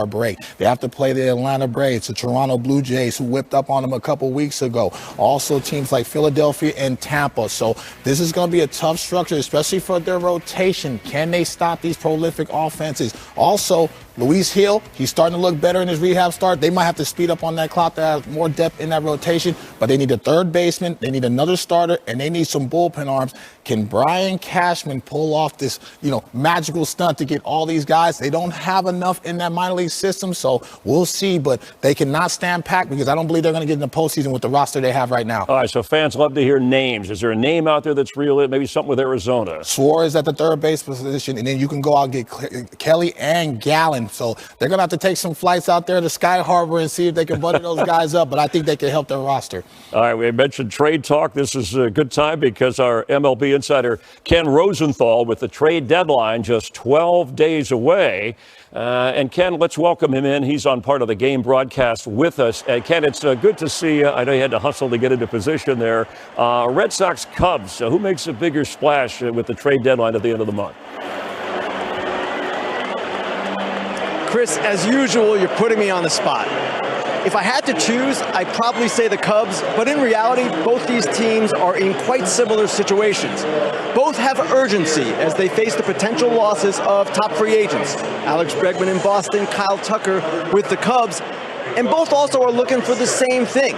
break. They have to play the Atlanta Braves, the Toronto Blue Jays, who whipped up on them a couple weeks ago. Also teams like Philadelphia and Tampa. So this is going to be a tough structure, especially for their rotation. Can they stop these prolific offenses? Also, Luis Hill, he's starting to look better in his rehab start. They might have to speed up on that clock to have more depth in that rotation, but they need a third baseman, they need another starter, and they need some bullpen arms. Can Brian Cashman pull off this, magical stunt to get all these guys? They don't have enough in that minor league system, so we'll see, but they cannot stand pat because I don't believe they're going to get in the postseason with the roster they have right now. All right, so fans love to hear names. Is there a name out there that's real? Maybe something with Arizona? Suarez at the third base position, and then you can go out and get Kelly and Gallen. So they're going to have to take some flights out there to Sky Harbor and see if they can butter those guys up, but I think they can help their roster. All right, we mentioned trade talk. This is a good time because our MLB insider Ken Rosenthal, with the trade deadline just 12 days away. And Ken, let's welcome him in. He's on part of the game broadcast with us. Ken, it's good to see you. I know you had to hustle to get into position there. Red Sox Cubs, who makes a bigger splash with the trade deadline at the end of the month? Chris, as usual, you're putting me on the spot. If I had to choose, I'd probably say the Cubs, but in reality, both these teams are in quite similar situations. Both have urgency as they face the potential losses of top free agents. Alex Bregman in Boston, Kyle Tucker with the Cubs, and both also are looking for the same thing: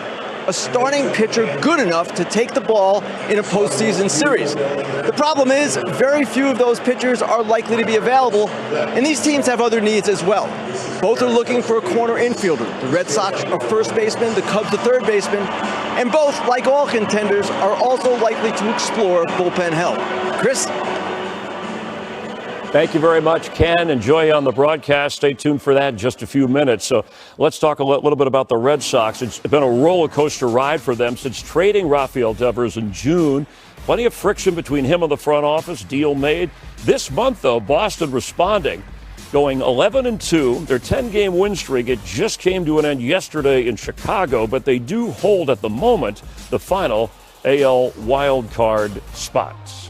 a starting pitcher good enough to take the ball in a postseason series. The problem is, very few of those pitchers are likely to be available, and these teams have other needs as well. Both are looking for a corner infielder. The Red Sox a first baseman, the Cubs a third baseman, and both, like all contenders, are also likely to explore bullpen help. Chris? Thank you very much, Ken. Enjoy you on the broadcast. Stay tuned for that in just a few minutes. So let's talk a little bit about the Red Sox. It's been a roller coaster ride for them since trading Rafael Devers in June. Plenty of friction between him and the front office. Deal made. This month, though, Boston responding, going 11-2. Their 10-game win streak, it just came to an end yesterday in Chicago, but they do hold at the moment the final AL wildcard spots.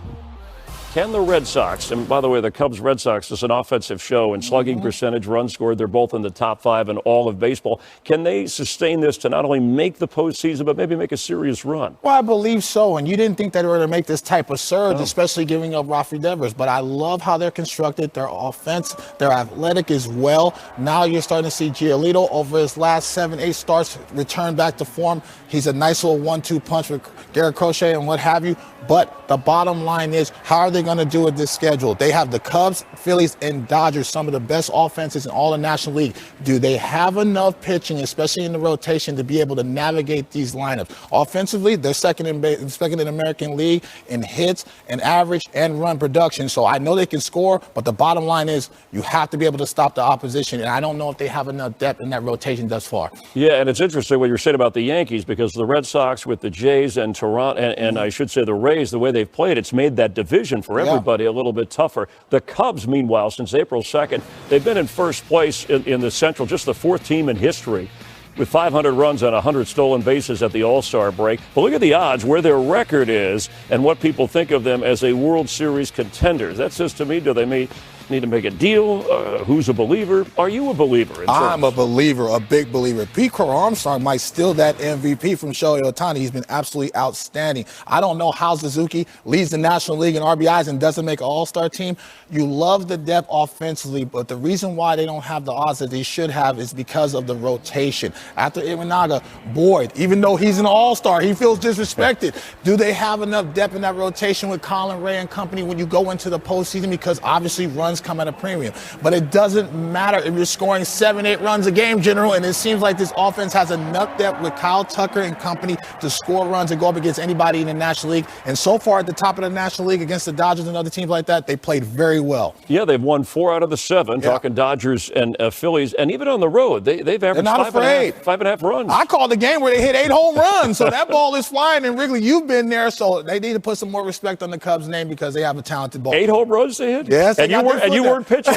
Can the Red Sox, and by the way, the Cubs-Red Sox is an offensive show, and slugging percentage, runs scored, they're both in the top 5 in all of baseball. Can they sustain this to not only make the postseason, but maybe make a serious run? Well, I believe so, and you didn't think they were going to make this type of surge, especially giving up Rafael Devers, but I love how they're constructed, their offense, they're athletic as well. Now you're starting to see Giolito over his last 7-8 starts return back to form. He's a nice little 1-2 punch with Garrett Crochet and what have you, but the bottom line is, how are they going to do with this schedule? They have the Cubs, Phillies, and Dodgers, some of the best offenses in all the National League. Do they have enough pitching, especially in the rotation, to be able to navigate these lineups? Offensively, they're second in the American League in hits and average and run production. So I know they can score, but the bottom line is you have to be able to stop the opposition. And I don't know if they have enough depth in that rotation thus far. Yeah, and it's interesting what you're saying about the Yankees, because the Red Sox with the Jays and Toronto, and I should say the Rays, the way they've played, it's made that division for everybody a little bit tougher. The Cubs, meanwhile, since April 2nd, they've been in first place in the Central, just the 4th team in history, with 500 runs and 100 stolen bases at the All-Star break. But look at the odds, where their record is, and what people think of them as a World Series contender. That says to me, do they need to make a deal? Who's a believer? Are you a believer? I'm a believer, a big believer. Pete Crow Armstrong might steal that MVP from Shohei Ohtani. He's been absolutely outstanding. I don't know how Suzuki leads the National League in RBIs and doesn't make an all-star team. You love the depth offensively, but the reason why they don't have the odds that they should have is because of the rotation. After Imanaga, Boyd, even though he's an all-star, he feels disrespected. Do they have enough depth in that rotation with Colin Ray and company when you go into the postseason? Because obviously runs come at a premium. But it doesn't matter if you're scoring 7-8 runs a game, General, and it seems like this offense has enough depth with Kyle Tucker and company to score runs and go up against anybody in the National League. And so far at the top of the National League against the Dodgers and other teams like that, they played very well. Yeah, they've won 4 out of the 7, talking Dodgers and Phillies. And even on the road, they've averaged 5.5 runs. I called the game where they hit 8 home runs, so that ball is flying. And Wrigley, you've been there, so they need to put some more respect on the Cubs' name because they have a talented ball. 8 home runs they hit? Yes, and And you weren't pitching.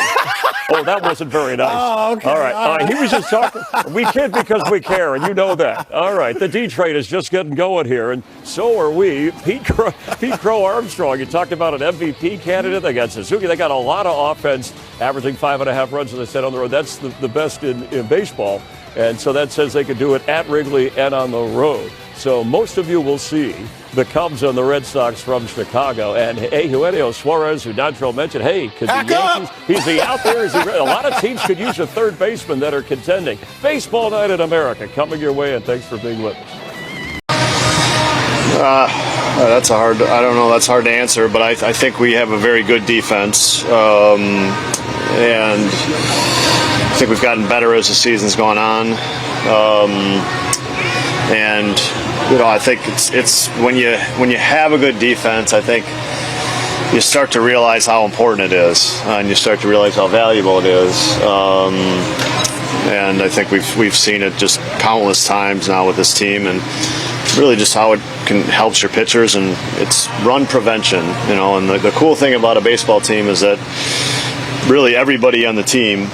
Oh, that wasn't very nice. Oh, okay. All right. He was just talking. We kid because we care, and you know that. All right. The D trade is just getting going here, and so are we. Pete Crow Armstrong, you talked about an MVP candidate. They got Suzuki. They got a lot of offense, averaging 5.5 runs, as I said, on the road. That's the best in baseball. And so that says they could do it at Wrigley and on the road. So most of you will see the Cubs and the Red Sox from Chicago. And hey, Eugenio Suarez, who Dontrell mentioned, hey, could the Yankees, is he out there? Is he ready? A lot of teams could use a third baseman that are contending. Baseball night in America coming your way, and thanks for being with us. That's I don't know, that's hard to answer, but I think we have a very good defense. And I think we've gotten better as the season's gone on. And I think it's when you have a good defense, I think you start to realize how important it is, and you start to realize how valuable it is. And I think we've seen it just countless times now with this team, and really just how it helps your pitchers, and it's run prevention. And the cool thing about a baseball team is that really everybody on the team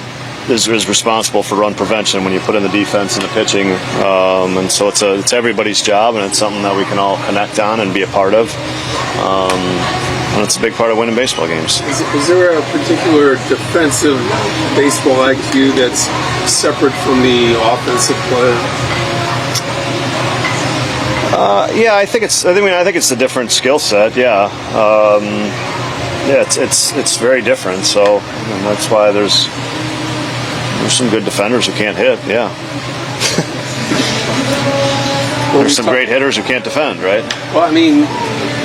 is responsible for run prevention when you put in the defense and the pitching, and so it's everybody's job, and it's something that we can all connect on and be a part of, and it's a big part of winning baseball games. Is there a particular defensive baseball IQ that's separate from the offensive player? Yeah, I think it's a different skill set. Yeah. Yeah, it's very different. So that's why there's some good defenders who can't hit. Yeah. There's some great hitters who can't defend, right? Well, I mean,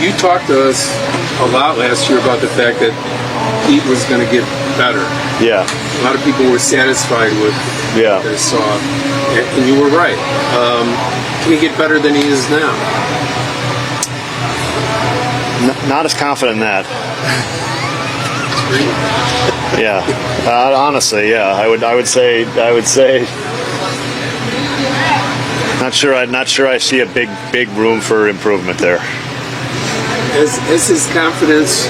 you talked to us a lot last year about the fact that Pete was going to get better. Yeah. A lot of people were satisfied with what they saw, and you were right. Can he get better than he is now? Not as confident in that. Yeah, honestly, yeah, I would say. Not sure. I see a big room for improvement there. Has his confidence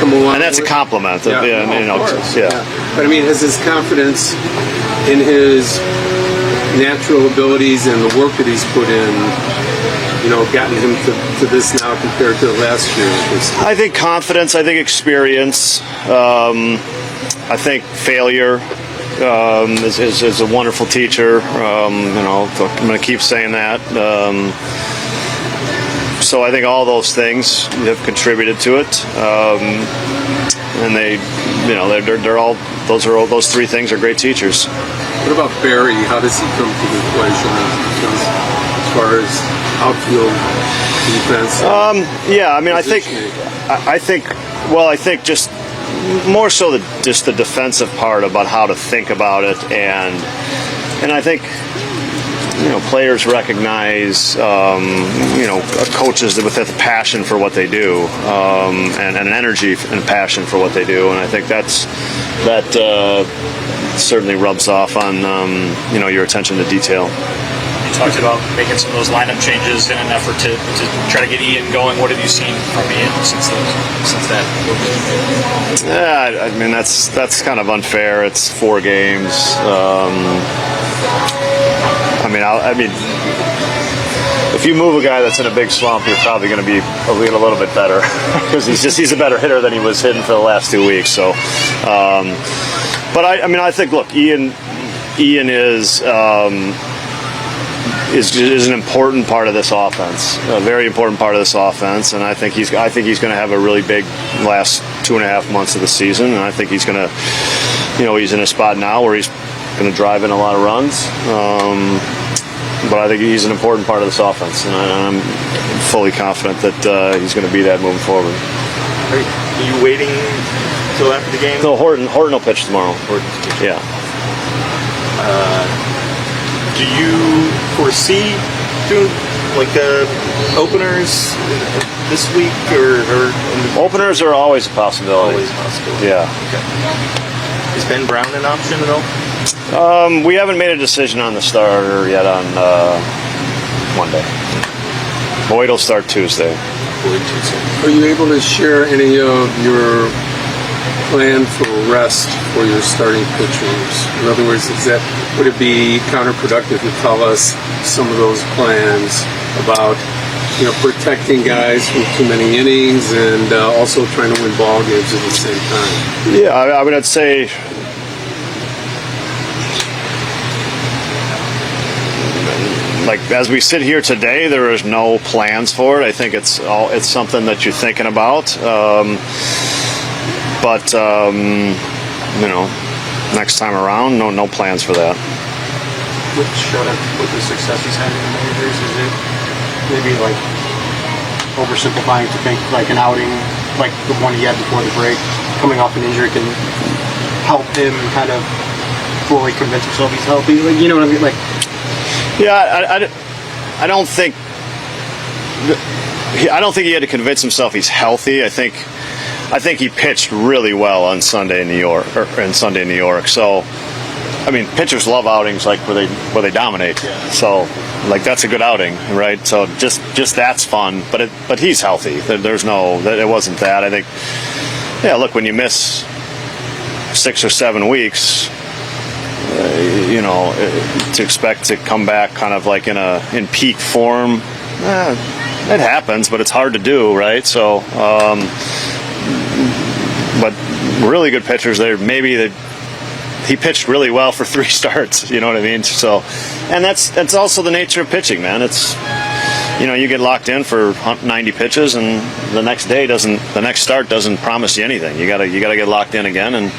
come along? And that's a compliment. Yeah, of course. Yeah. But I mean, has his confidence in his natural abilities and the work that he's put in, gotten him to this now compared to last year? I think confidence. I think experience. I think failure is a wonderful teacher. I'm going to keep saying that. So I think all those things have contributed to it, and they're all those three things are great teachers. What about Barry? How does he come to the equation as far as outfield defense? Yeah, I mean, I think just more so just the defensive part about how to think about it, and I think players recognize coaches with a passion for what they do, and an energy and passion for what they do, and I think that certainly rubs off on your attention to detail. You talked about making some of those lineup changes in an effort to try to get Ian going. What have you seen from Ian since that? Yeah, I mean that's kind of unfair. It's 4 games. I mean, if you move a guy that's in a big slump, you're probably going to be a little bit better because he's a better hitter than he was hitting for the last 2 weeks. So, but I think look, Ian is an important part of this offense, a very important part of this offense, and I think he's going to have a really big last 2.5 months of the season, and I think he's going to, he's in a spot now where he's going to drive in a lot of runs, but I think he's an important part of this offense, and I'm fully confident that he's going to be that moving forward. Are you waiting till after the game? No, Horton will pitch tomorrow. Yeah. Do you foresee doing openers this week or openers are always a possibility? Always a possibility. Yeah. Okay. Is Ben Brown an option at all? We haven't made a decision on the starter yet on Monday. Boyd will start Tuesday. Are you able to share any of your plan for rest for your starting pitchers? In other words, would it be counterproductive to tell us some of those plans about protecting guys from too many innings and also trying to win ball games at the same time? Yeah, I would say like as we sit here today, there is no plans for it. I think it's something that you're thinking about. But next time around, no plans for that. With the success he's had in the majors, is it maybe like oversimplifying to think like an outing like the one he had before the break, coming off an injury, can help him kind of fully convince himself he's healthy? Like, you know what I mean? Like, yeah, I don't think he had to convince himself he's healthy. I think he pitched really well on Sunday in New York. So, I mean, pitchers love outings like where they dominate. Yeah. So, like, that's a good outing, right? So just that's fun. But he's healthy. It wasn't that. I think, yeah. Look, when you miss 6 or 7 weeks, to expect to come back kind of like in peak form, it happens, but it's hard to do, right? So, but really good pitchers, he pitched really well for 3 starts, you know what I mean? So, and that's also the nature of pitching, man. It's, you get locked in for 90 pitches, and the next start doesn't promise you anything. You gotta get locked in again and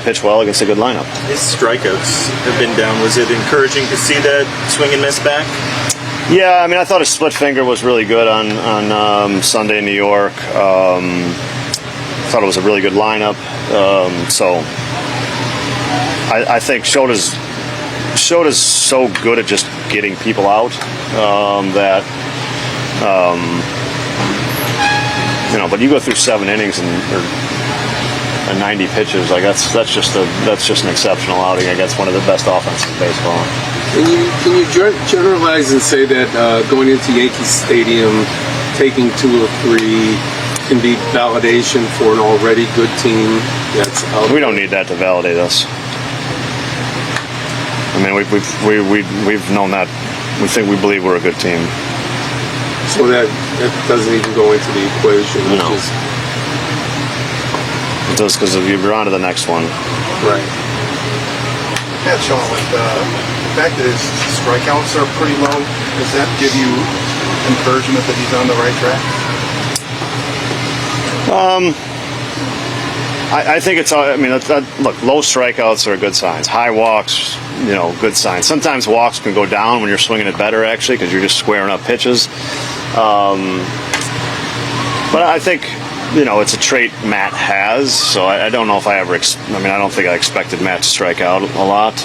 pitch well against a good lineup. His strikeouts have been down. Was it encouraging to see that swing and miss back? Yeah, I mean, I thought his split finger was really good on Sunday in New York. Thought it was a really good lineup. So I think Shota's so good at just getting people out that but you go through 7 innings and 90 pitches, like that's just an exceptional outing against one of the best offenses in baseball. Can you generalize and say that going into Yankee Stadium, taking 2 or 3 can be validation for an already good team that's out? We don't need that to validate us. I mean, we've known that. We believe we're a good team. So that doesn't even go into the equation. No. It does, because you're on to the next one. Right. Yeah, Sean, with the fact that his strikeouts are pretty low, does that give you encouragement that he's on the right track? I think it's. I mean, look, low strikeouts are good signs. High walks, good signs. Sometimes walks can go down when you're swinging it better, actually, because you're just squaring up pitches. But I think, it's a trait Matt has. So I don't know if I don't think I expected Matt to strike out a lot.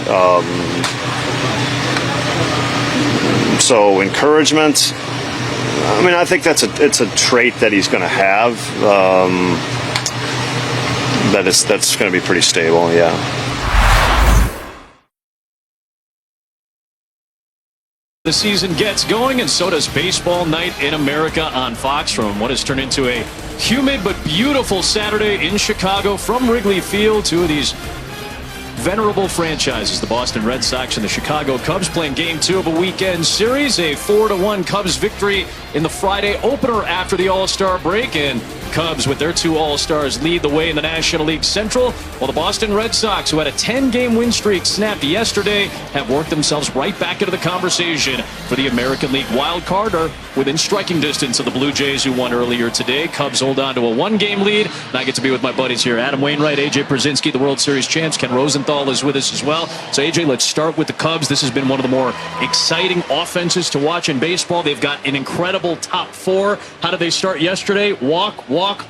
So encouragement. I mean, I think it's a trait that he's going to have. That's going to be pretty stable, yeah. The season gets going, and so does Baseball Night in America on Fox from what has turned into a humid but beautiful Saturday in Chicago from Wrigley Field. 2 of these venerable franchises, the Boston Red Sox and the Chicago Cubs, playing Game 2 of a weekend series. A 4-1 Cubs victory in the Friday opener after the All-Star break, and Cubs, with their 2 All-Stars, lead the way in the National League Central, while the Boston Red Sox, who had a 10-game win streak snapped yesterday, have worked themselves right back into the conversation for the American League wild card, or within striking distance of the Blue Jays, who won earlier today. Cubs hold on to a 1-game lead, and I get to be with my buddies here. Adam Wainwright, AJ Pierzynski, the World Series champs. Ken Rosenthal is with us as well. So, AJ, let's start with the Cubs. This has been one of the more exciting offenses to watch in baseball. They've got an incredible top 4. How did they start yesterday? Walk,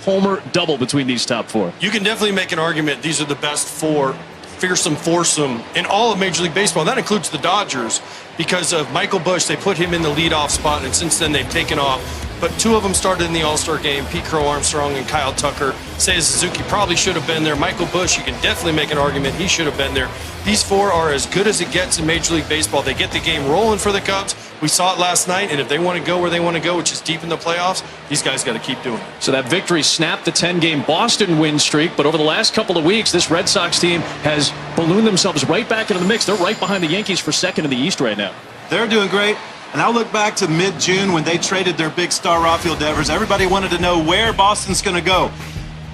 homer, double between these top 4. You can definitely make an argument these are the best 4 fearsome foursome in all of Major League Baseball. And that includes the Dodgers because of Michael Busch. They put him in the leadoff spot, and since then they've taken off. but 2 of them started in the All-Star game. Pete Crow Armstrong and Kyle Tucker. Seiya Suzuki probably should have been there. Michael Busch, you can definitely make an argument he should have been there. These 4 are as good as it gets in Major League Baseball. They get the game rolling for the Cubs. We saw it last night, and if they want to go where they want to go, which is deep in the playoffs, these guys got to keep doing it. So that victory snapped the 10-game Boston win streak, but over the last couple of weeks, this Red Sox team has ballooned themselves right back into the mix. They're right behind the Yankees for second in the East right now. They're doing great. And I'll look back to mid-June when they traded their big star Rafael Devers. Everybody wanted to know where Boston's going to go.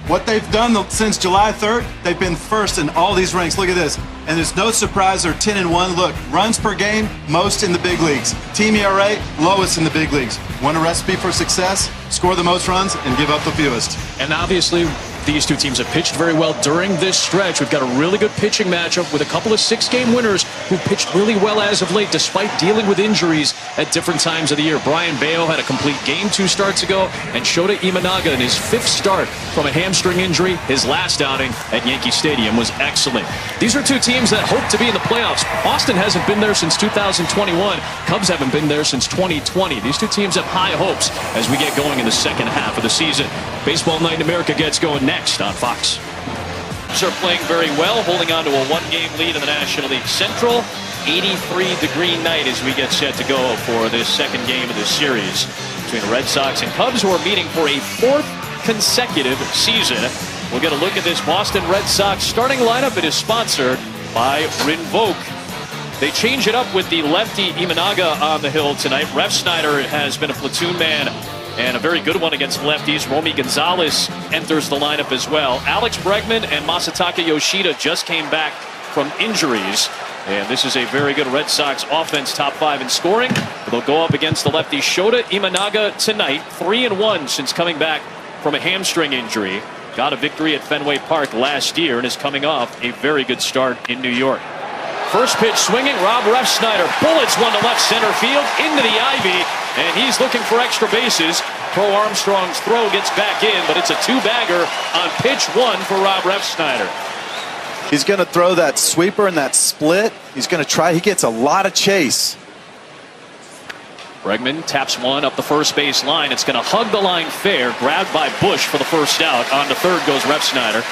What they've done since July 3rd, they've been first in all these ranks. Look at this. And it's no surprise they're 10-1. Look, runs per game, most in the big leagues. Team ERA, lowest in the big leagues. Want a recipe for success? Score the most runs and give up the fewest. And obviously, these 2 teams have pitched very well during this stretch. We've got a really good pitching matchup with a couple of 6-game winners who pitched really well as of late, despite dealing with injuries at different times of the year. Brian Bayo had a complete game 2 starts ago, and Shota Imanaga in his 5th start from a hamstring injury. His last outing at Yankee Stadium was excellent. These are 2 teams that hope to be in the playoffs. Boston hasn't been there since 2021. Cubs haven't been there since 2020. These 2 teams have high hopes as we get going in the second half of the season. Baseball Night in America gets going next on Fox. Cubs are playing very well, holding on to a 1-game lead in the National League Central. 83-degree night as we get set to go for this second game of this series between the Red Sox and Cubs, who are meeting for a 4th consecutive season. We'll get a look at this Boston Red Sox starting lineup. It is sponsored by Rinvoq. They change it up with the lefty Imanaga on the hill tonight. Ref Snyder has been a platoon man and a very good one against lefties. Romy Gonzalez enters the lineup as well. Alex Bregman and Masataka Yoshida just came back from injuries. And this is a very good Red Sox offense, top 5 in scoring. They'll go up against the lefty Shota Imanaga tonight. 3-1 since coming back from a hamstring injury. Got a victory at Fenway Park last year and is coming off a very good start in New York. First pitch swinging, Rob Refsnyder bullets one to left center field into the ivy, and he's looking for extra bases. Crow Armstrong's throw gets back in, but it's a 2-bagger on pitch 1 for Rob Refsnyder. He's going to throw that sweeper and that split. He's going to try. He gets a lot of chase. Bregman taps one up the first base line. It's going to hug the line fair. Grabbed by Busch for the first out. On to third goes Refsnyder.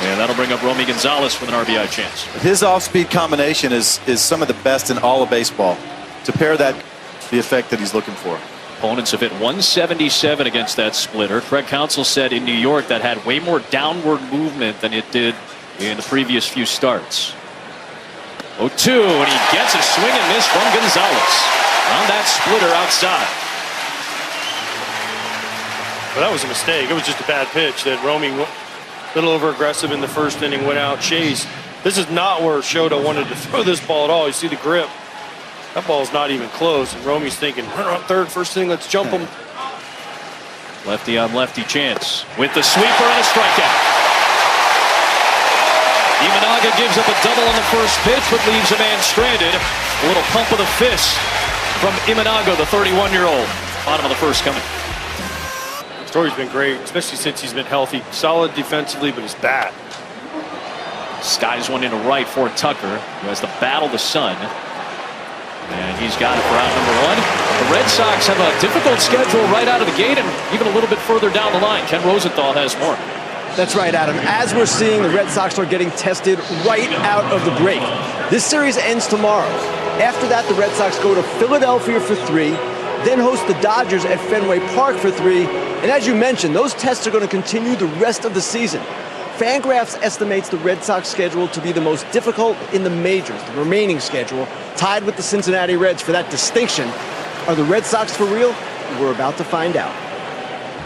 And that'll bring up Romy Gonzalez with an RBI chance. His off-speed combination is some of the best in all of baseball. To pair that, the effect that he's looking for. Opponents have hit 177 against that splitter. Craig Counsel said in New York that had way more downward movement than it did in the previous few starts. 0-2, and he gets a swing and miss from Gonzalez on that splitter outside. Well, that was a mistake. It was just a bad pitch that Romy went a little over-aggressive in the first inning, went out, chased. This is not where Shota wanted to throw this ball at all. You see the grip. That ball's not even close, and Romy's thinking, runner on third, first inning, let's jump him. Lefty on lefty chance with the sweeper and a strikeout. Imanaga gives up a double on the first pitch, but leaves a man stranded. A little pump of the fist from Imanaga, the 31-year-old. Bottom of the first coming. Story's been great, especially since he's been healthy. Solid defensively, but he's bad. Skies one into right for Tucker, who has to battle the sun. And he's got it for out number 1. The Red Sox have a difficult schedule right out of the gate and even a little bit further down the line. Ken Rosenthal has more. That's right, Adam. As we're seeing, the Red Sox are getting tested right out of the break. This series ends tomorrow. After that, the Red Sox go to Philadelphia for 3, then host the Dodgers at Fenway Park for 3. And as you mentioned, those tests are going to continue the rest of the season. Fangraphs estimates the Red Sox schedule to be the most difficult in the majors, the remaining schedule, tied with the Cincinnati Reds for that distinction. Are the Red Sox for real? We're about to find out.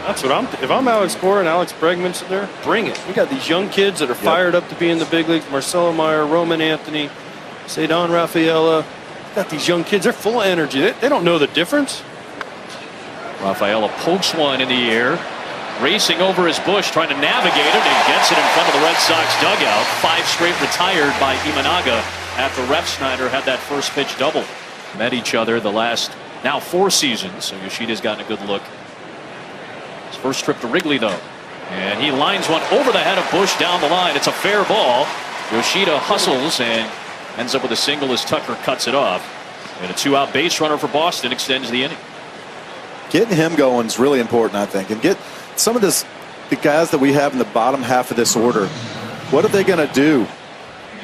That's what if I'm Alex Cora and Alex Bregman sitting there, bring it. We got these young kids that are fired up to be in the big leagues. Marcelo Meyer, Roman Anthony, Cedon Rafaela. Got these young kids. They're full of energy. They don't know the difference. Rafaela pokes one in the air, racing over his Busch, trying to navigate it, and gets it in front of the Red Sox dugout. 5 straight retired by Imanaga after Refsnyder had that first pitch double. Met each other the last now 4 seasons, so Yoshida's gotten a good look. His first trip to Wrigley, though, and he lines one over the head of Busch down the line. It's a fair ball. Yoshida hustles and ends up with a single as Tucker cuts it off. And a 2-out base runner for Boston extends the inning. getting him going is really important, I think. And get some of the guys that we have in the bottom half of this order, what are they going to do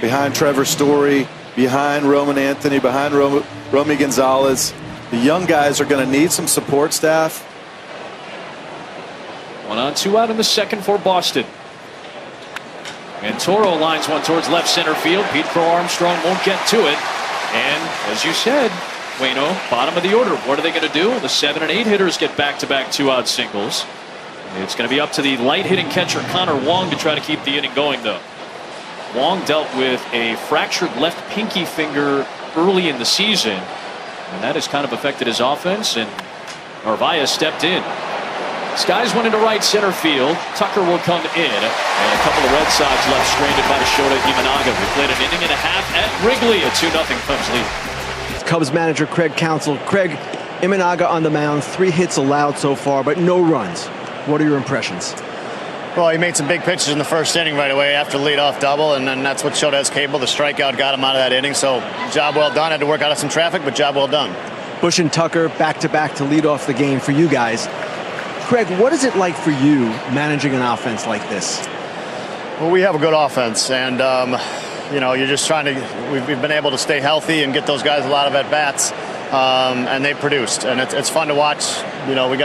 behind Trevor Story, behind Roman Anthony, behind Romy Gonzalez? The young guys are going to need some support staff. 1 on 2 out in the second for Boston. And Toro lines one towards left center field. Pete Crow Armstrong won't get to it. And as you said, Waino, bottom of the order. What are they going to do? The 7 and 8 hitters get back-to-back 2-out singles. It's going to be up to the light-hitting catcher Connor Wong to try to keep the inning going, though. Wong dealt with a fractured left pinky finger early in the season, and that has kind of affected his offense, and Narvaez stepped in. Skies went into right center field. Tucker will come in, and a couple of Red Sox left stranded by Shota Imanaga. We played an inning and a half at Wrigley. A 2-0 Cubs lead. Cubs manager Craig Counsel. Craig, Imanaga on the mound, 3 hits allowed so far, but no runs. What are your impressions? Well, he made some big pitches in the first inning right away after the leadoff double, and then that's what Shota capable. The strikeout got him out of that inning, so job well done. Had to work out of some traffic, but job well done. Bush and Tucker back-to-back to lead off the game for you guys. Craig, what is it like for you managing an offense like this? Well, we have a good offense, and you know, you're just trying to. We've been able to stay healthy and get those guys a lot of at bats, and they produced, and it's fun to watch. You know, we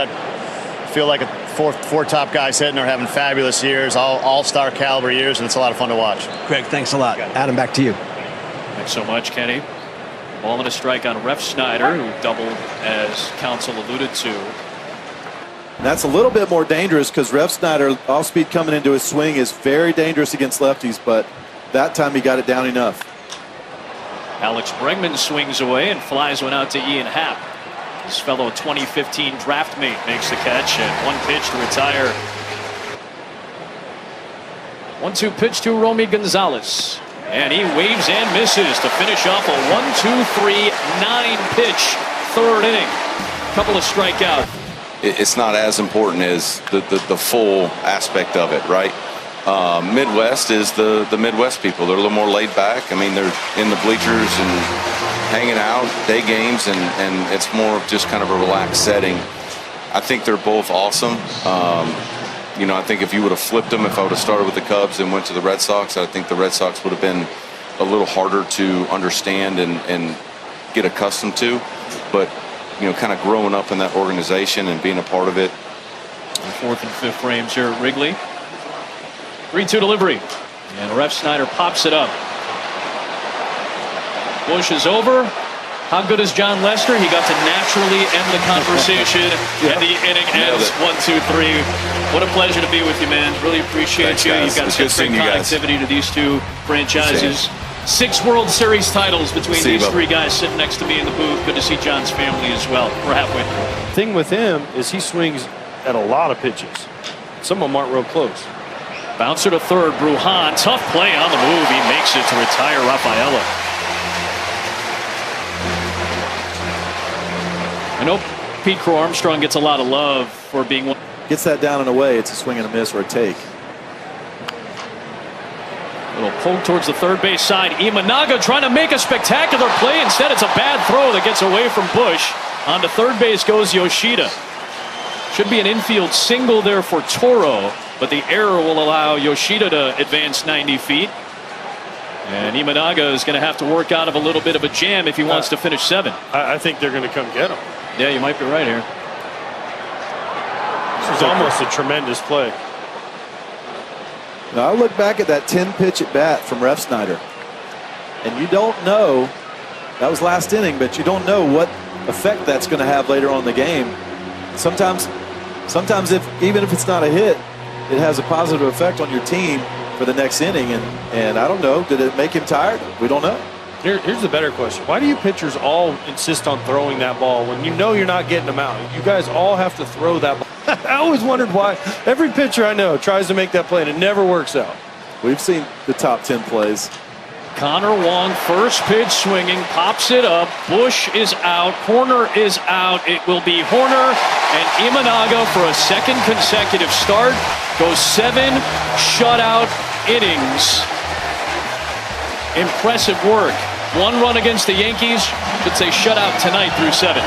feel like four top guys hitting are having fabulous years, all-star caliber years, and it's a lot of fun to watch. Craig, thanks a lot. Adam, back to you. Thanks so much, Kenny. Ball and a strike on Ref Snyder, who doubled, as Counsel alluded to. That's a little bit more dangerous because Ref Snyder, off speed coming into his swing, is very dangerous against lefties, but that time he got it down enough. Alex Bregman swings away and flies one out to Ian Happ. His fellow 2015 draft mate makes the catch, and 1 pitch to retire. 1-2 pitch to Romy Gonzalez, and he waves and misses to finish off a 1-2-3 9-pitch third inning. Couple of strikeouts. It's not as important as the full aspect of it, right? Midwest is the Midwest people. They're a little more laid back. I mean, they're in the bleachers and hanging out, day games, and it's more of just kind of a relaxed setting. I think they're both awesome. You know, I think if you would have flipped them, if I would have started with the Cubs and went to the Red Sox, I think the Red Sox would have been a little harder to understand and get accustomed to. But you know, kind of growing up in that organization and being a part of it. The 4th and 5th frames here at Wrigley. 3-2 delivery. And Ref Snyder pops it up. Bush is over. How good is John Lester? He got to naturally end the conversation. And the inning ends 1-2-3. What a pleasure to be with you, man. Really appreciate you. You've got such great connectivity to these two franchises. 6 World Series titles between these 3 guys sitting next to me in the booth. Good to see John's family as well. We're halfway through. The thing with him is he swings at a lot of pitches. Some of them aren't real close. Bouncer to third, Brujan. Tough play on the move. He makes it to retire Rafaela. I know Pete Crow Armstrong gets a lot of love for being one. Gets that down and away. It's a swing and a miss or a take. Little poke towards the third base side. Imanaga trying to make a spectacular play. Instead, it's a bad throw that gets away from Bush. On to third base goes Yoshida. Should be an infield single there for Toro, but the error will allow Yoshida to advance 90 feet. And Imanaga is going to have to work out of a little bit of a jam if he wants to finish 7. I think they're going to come get him. Yeah, you might be right here. This is almost a tremendous play. Now I look back at that 10-pitch at bat from Ref Snyder, and you don't know, that was last inning, but you don't know what effect that's going to have later on in the game. Sometimes even if it's not a hit, it has a positive effect on your team for the next inning, and I don't know, did it make him tired? We don't know. Here's the better question. Why do you pitchers all insist on throwing that ball when you know you're not getting them out? You guys all have to throw that ball. I always wondered why every pitcher I know tries to make that play and it never works out. We've seen the top 10 plays. Connor Wong, first pitch swinging, pops it up. Bush is out. Horner is out. It will be Horner and Imanaga for a second consecutive start. Goes 7 shutout innings. Impressive work. 1 run against the Yankees. Should say shutout tonight through 7.